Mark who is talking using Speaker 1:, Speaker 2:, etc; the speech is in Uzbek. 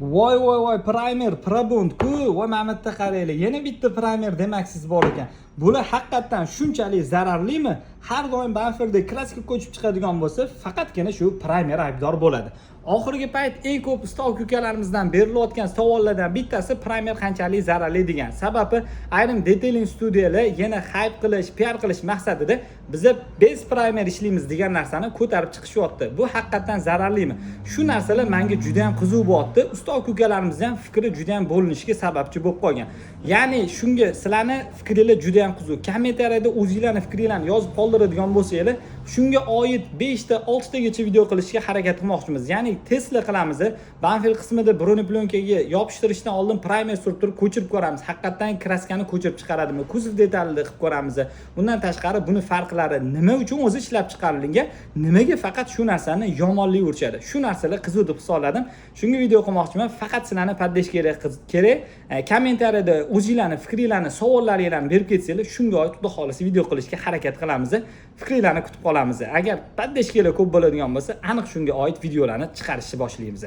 Speaker 1: Voy primer probund ku voy mana bitta qaranglar, yana bitta primer demoqsiz bor ekan. Bular haqiqatan shunchalik zararlimi? Har doim Banfilda kraska ko'chib chiqadigan bo'lsa, faqatgina shu primer aybdor bo'ladi. Oxirgi payt eng ko'p stok ukalarimizdan berilayotgan savollardan bittasi primer qanchalik zararli degan. Sababi ayrim detailing studiyalar yana hype qilish, PR qilish maqsadida biza bez primer ishlaymiz degan narsani ko'tarib chiqishyapti. Bu haqiqatan zararlimi? Shu narsalar menga juda ham qiziq bo'lyapti. Stok ukalarimiz ham fikri juda ham bo'linishiga sababchi bo'lib qolgan. Ya'ni shunga sizlarni fikringiz juda ham qiziq. Kommentariyada o'zingizlarning fikringizni yozib qoldiradigan bo'lsangiz, shunga oid 5 ta 6 tagacha video qilishga harakat qilmoqchimiz. Ya'ni Tesla qilamiz. Banfil qismida broneplyonkaga yopishtirishdan oldin primer surib turib ko'chirib ko'ramiz. Haqiqatan kraskani ko'chirib chiqaradimi? Kuzov detalini qilib ko'ramiz. Bundan tashqari buni farqlari nima uchun o'zi ishlab chiqarilgan? Nimaga faqat shu narsani yomonlik urchadi? Shu narsalar qiziq deb hisobladim. Shunga video qilmoqchiman. Faqat sizlarni podдержкаga kerak. Kommentariyada o'zingizlarning fikringizni, savollaringizni berib ketsanglar, shunga oid xudo xolisi video qilishga harakat qilamiz. Fikringizni kutib qolamiz. Agar podдержкаlar ko'p bo'ladigan bo'lsa, aniq shunga oid videolarni chiqarishni boshlaymiz.